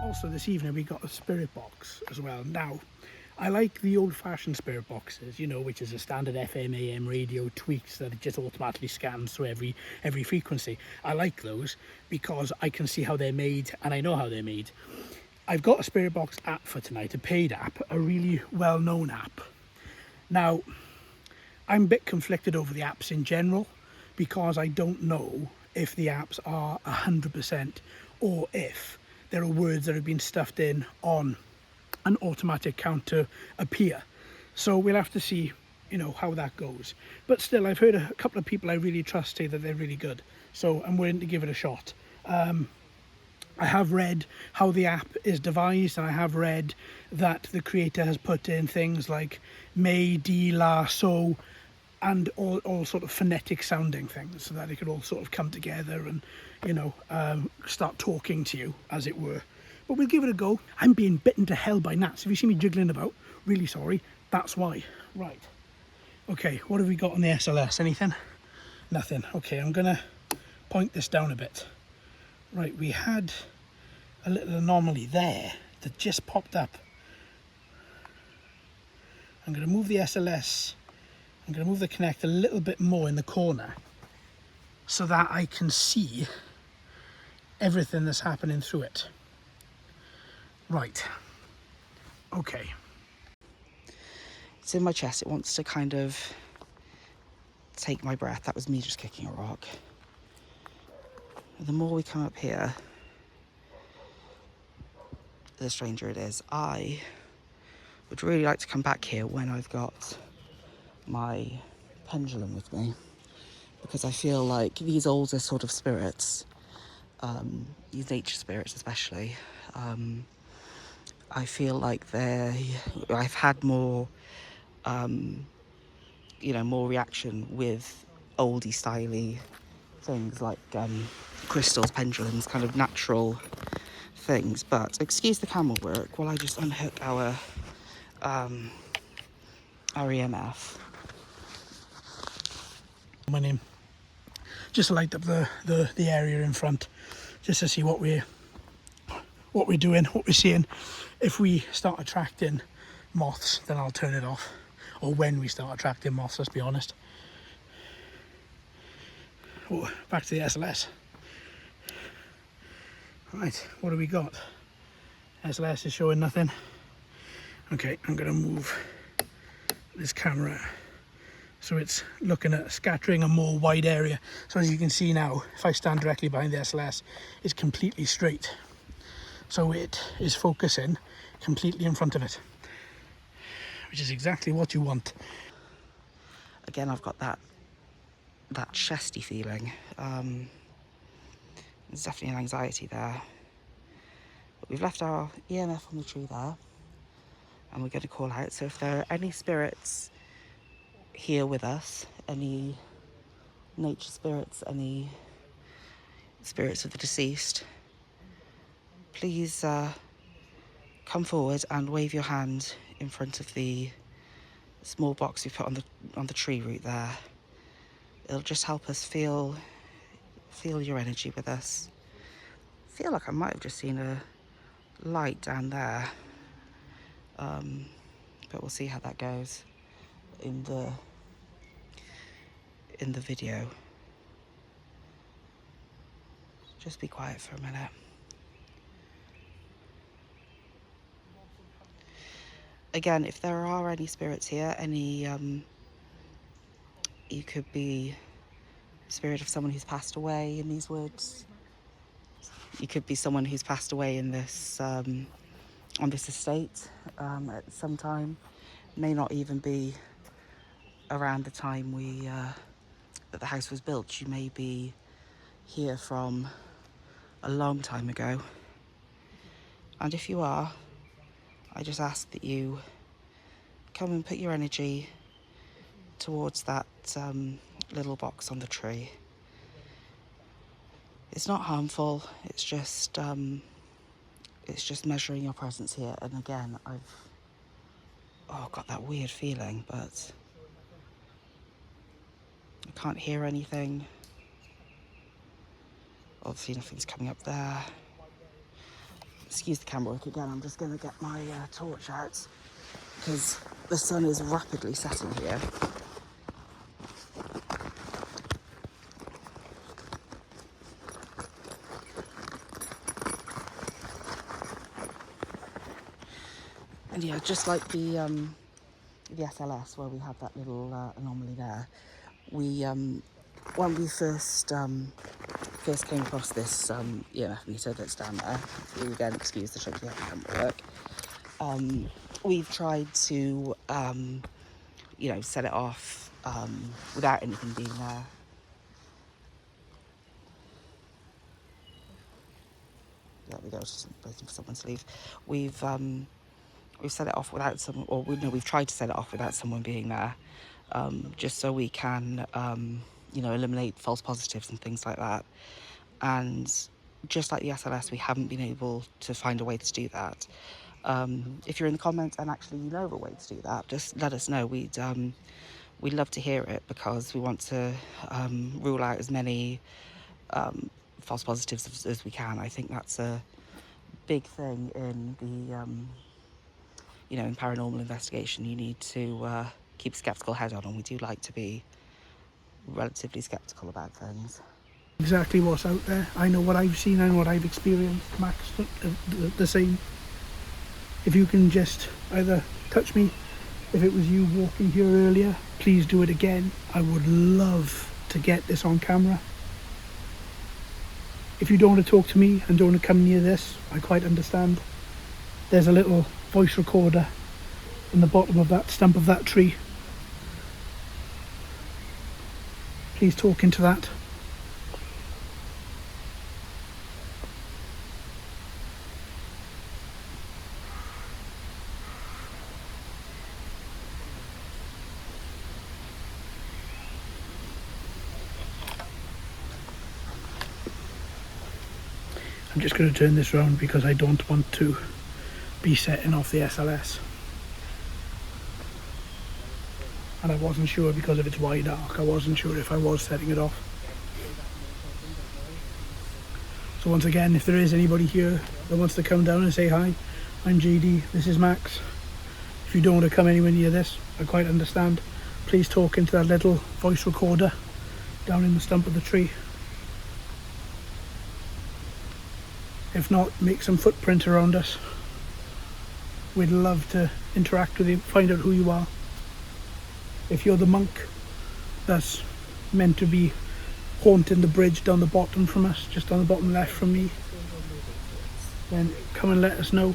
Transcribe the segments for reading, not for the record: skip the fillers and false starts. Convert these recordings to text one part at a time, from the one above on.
Also this evening we got a spirit box as well. Now, I like the old-fashioned spirit boxes, you know, which is a standard FM AM radio tweaks that it just automatically scans through every frequency. I like those because I can see how they're made and I know how they're made. I've got a spirit box app for tonight, a paid app, a really well-known app. Now, I'm a bit conflicted over the apps in general because I don't know if the apps are 100% or if there are words that have been stuffed in on an automatic counter appear. So we'll have to see, you know, how that goes. But still, I've heard a couple of people I really trust say that they're really good. So I'm willing to give it a shot. I have read how the app is devised, and I have read that the creator has put in things like may, di, la, so, and all sort of phonetic sounding things so that it could all sort of come together and, you know, start talking to you, as it were. But we'll give it a go. I'm being bitten to hell by gnats. If you see me jiggling about, really sorry, that's why. Right. Okay, what have we got on the SLS? Anything? Nothing. Okay, I'm gonna point this down a bit. Right, we had a little anomaly there that just popped up. I'm gonna move the SLS, I'm gonna move the Connect a little bit more in the corner so that I can see everything that's happening through it. Right, okay. It's in my chest. It wants to kind of take my breath. That was me just kicking a rock. The more we come up here, the stranger it is. I would really like to come back here when I've got my pendulum with me, because I feel like these older sort of spirits, these nature spirits especially, I feel like I've had more, you know, more reaction with oldie styly things like crystals, pendulums, kind of natural things. But excuse the camera work while I just unhook our EMF. My name. Just to light up the area in front, just to see what we're doing, what we're seeing. If we start attracting moths, then I'll turn it off. Or when we start attracting moths, let's be honest. Oh, back to the SLS. Right, what do we got? SLS is showing nothing. Okay, I'm gonna move this camera so it's looking at scattering a more wide area. So as you can see now, if I stand directly behind the SLS, it's completely straight. So it is focusing completely in front of it, which is exactly what you want. Again, I've got that chesty feeling. There's definitely an anxiety there. But we've left our EMF on the tree there, and we're going to call out. So if there are any spirits here with us, any nature spirits, any spirits of the deceased, please come forward and wave your hand in front of the small box we put on the tree root there. It'll just help us feel your energy with us. I feel like I might have just seen a light down there, but we'll see how that goes in the video. Just be quiet for a minute. Again, if there are any spirits here, you could be the spirit of someone who's passed away in these woods. You could be someone who's passed away in this on this estate at some time. May not even be around the time that the house was built. You may be here from a long time ago. And if you are, I just ask that you come and put your energy towards that little box on the tree. It's not harmful, it's just measuring your presence here. And again, I've got that weird feeling, but I can't hear anything. Obviously nothing's coming up there. excuse the camera work again, I'm just going to get my torch out because the sun is rapidly setting here. And yeah, just like the SLS where we had that little anomaly there, we when we first came across this EMF meter that's down there, you again excuse the shaky camera work. We've tried to you know, set it off without anything being there. There we go, just waiting for someone to leave. We've set it off without someone, or we've tried to set it off without someone being there, just so we can, you know, eliminate false positives and things like that. And just like the SLS, we haven't been able to find a way to do that. If you're in the comments and actually you know of a way to do that, just let us know. We'd love to hear it, because we want to rule out as many false positives as we can. I think that's a big thing in the you know, in paranormal investigation. You need to keep a skeptical head on, and we do like to be relatively skeptical about things. Exactly what's out there. I know what I've seen and what I've experienced. Max, the same. If you can just either touch me, if it was you walking here earlier, please do it again. I would love to get this on camera. If you don't want to talk to me and don't want to come near this, I quite understand. There's a little voice recorder in the bottom of that stump of that tree. Please talk into that. I'm just going to turn this round because I don't want to be setting off the SLS. And I wasn't sure, because of its wide arc, I wasn't sure if I was setting it off. So once again, if there is anybody here that wants to come down and say hi, I'm JD, this is Max. If you don't want to come anywhere near this, I quite understand. Please talk into that little voice recorder down in the stump of the tree. If not, make some footprint around us. We'd love to interact with you, find out who you are. If you're the monk that's meant to be haunting the bridge down the bottom from us, just on the bottom left from me, then come and let us know.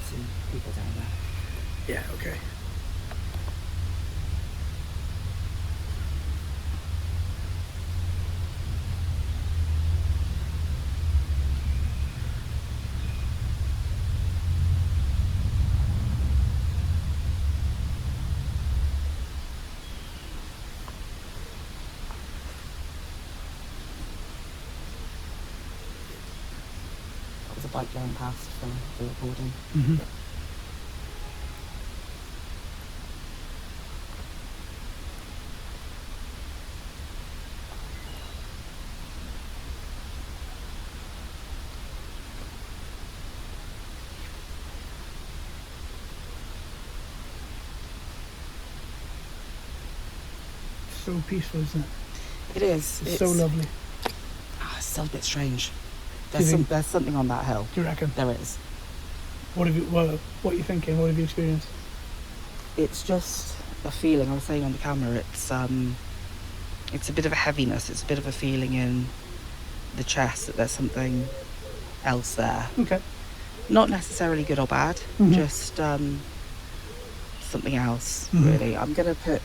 Some people down there. Yeah, okay. There's a bike going past for the recording. Mm-hmm. So peaceful, isn't it? It is. It's so lovely. It's still a bit strange. Do you think? There's something on that hill. Do you reckon? There is. What are you thinking? What have you experienced? It's just a feeling. I was saying on the camera, it's a bit of a heaviness. It's a bit of a feeling in the chest that there's something else there. Okay. Not necessarily good or bad, Mm-hmm. just something else, Mm-hmm. really. I'm going to put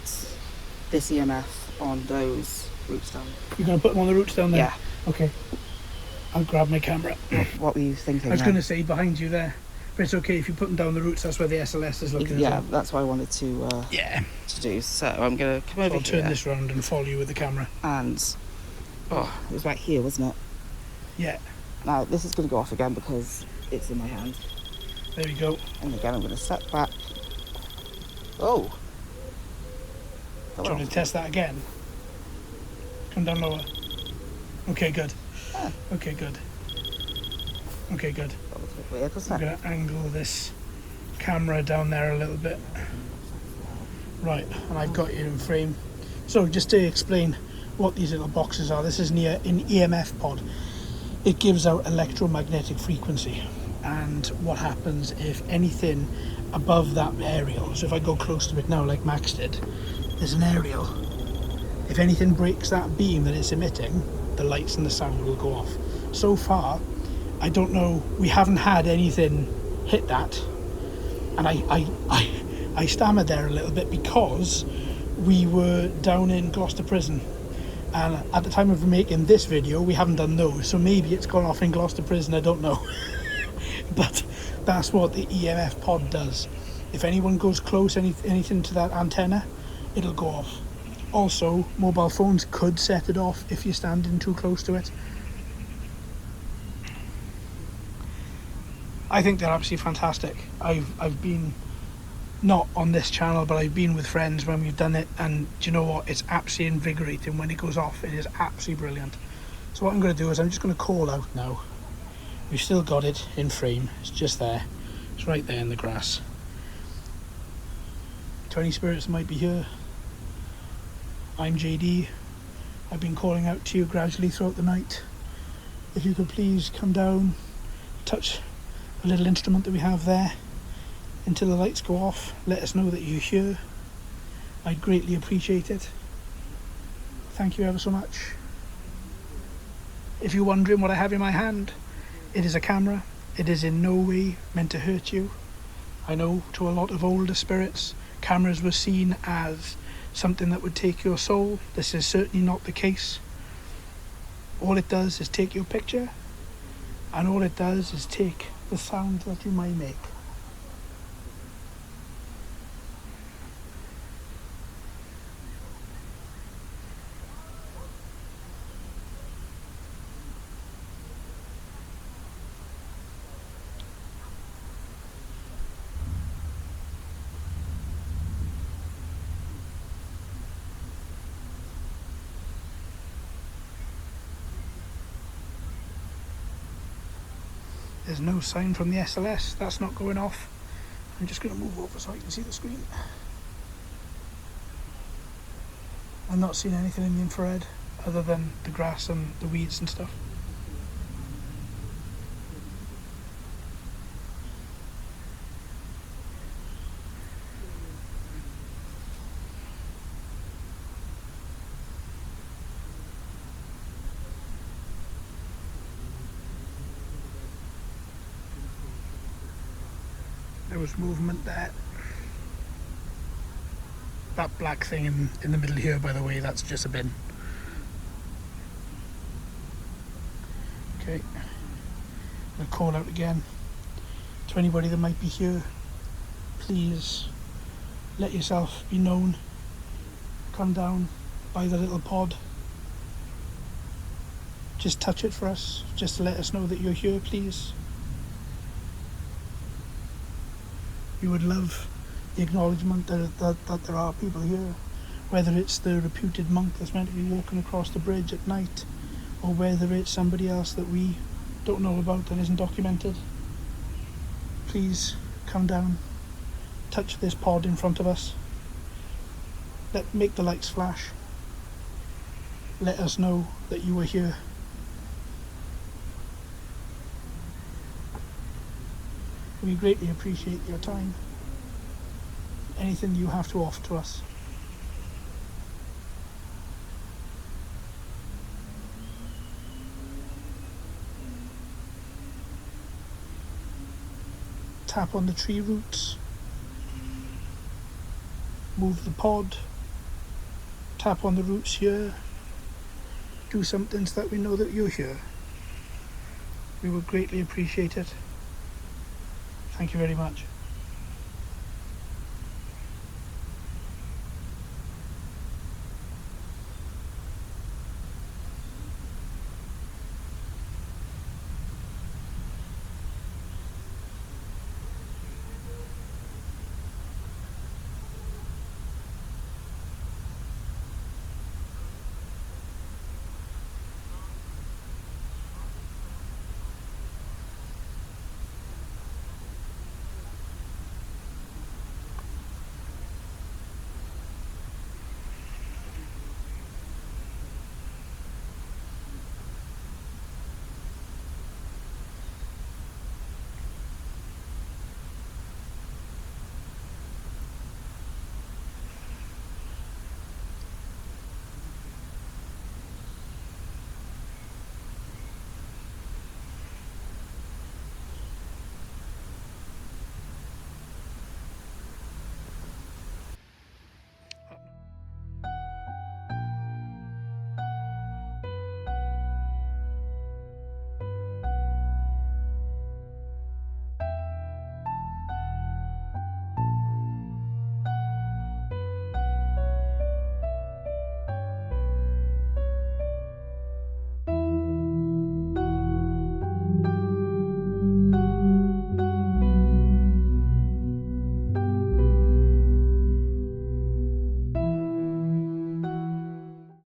this EMF on those roots down. You're going to put them on the roots down there? Yeah. Okay. I'll grab my camera. What were you thinking? I was then? going to say behind you there. But it's okay if you put them down the roots, that's where the SLS is looking Yeah, as well. that's what I wanted to do. So I'm going to come over I'll here. turn this round and follow you with the camera. And, it was right here, wasn't it? Yeah. Now, this is going to go off again because it's in my hand. There we go. And again, I'm going to step back. Oh. Do you want to test that again? Come down lower. Okay, good. Yeah. Okay, good. Okay, good. That was a bit weird, I'm wasn't it? going to angle this camera down there a little bit. Right, and I've got you in frame. So just to explain what these little boxes are, this is an EMF pod. It gives out electromagnetic frequency, and what happens if anything above that aerial, so if I go close to it now like Max did, there's an aerial. If anything breaks that beam that it's emitting, the lights and the sound will go off. So far, I don't know, we haven't had anything hit that, and I stammered there a little bit because we were down in Gloucester Prison, and at the time of making this video we haven't done those, so maybe it's gone off in Gloucester Prison, I don't know. But that's what the EMF pod does. If anyone goes close, anything to that antenna, it'll go off. Also, mobile phones could set it off if you're standing too close to it. I think they're absolutely fantastic. I've been, not on this channel, but I've been with friends when we've done it, and do you know what? It's absolutely invigorating when it goes off. It is absolutely brilliant. So what I'm going to do is I'm just going to call out now. We've still got it in frame. It's just there. It's right there in the grass. To any spirits that might be here, I'm JD. I've been calling out to you gradually throughout the night. If you could please come down, touch a little instrument that we have there until the lights go off, let us know that you're here. I'd greatly appreciate it. Thank you ever so much. If you're wondering what I have in my hand, it is a camera. It is in no way meant to hurt you. I know to a lot of older spirits, cameras were seen as something that would take your soul. This is certainly not the case. All it does is take your picture, and all it does is take the sound that you might make. There's no sign from the SLS, that's not going off. I'm just going to move over so I can see the screen. I'm not seeing anything in the infrared other than the grass and the weeds and stuff. There was movement there. That black thing in the middle here, by the way, that's just a bin. Okay. I'll call out again to anybody that might be here. Please let yourself be known. Come down by the little pod. Just touch it for us, just to let us know that you're here, please. We would love the acknowledgement that there are people here, whether it's the reputed monk that's meant to be walking across the bridge at night, or whether it's somebody else that we don't know about that isn't documented. Please come down, touch this pod in front of us, make the lights flash, let us know that you are here. We greatly appreciate your time, anything you have to offer to us. Tap on the tree roots, move the pod, tap on the roots here, do something so that we know that you're here. We would greatly appreciate it. Thank you very much.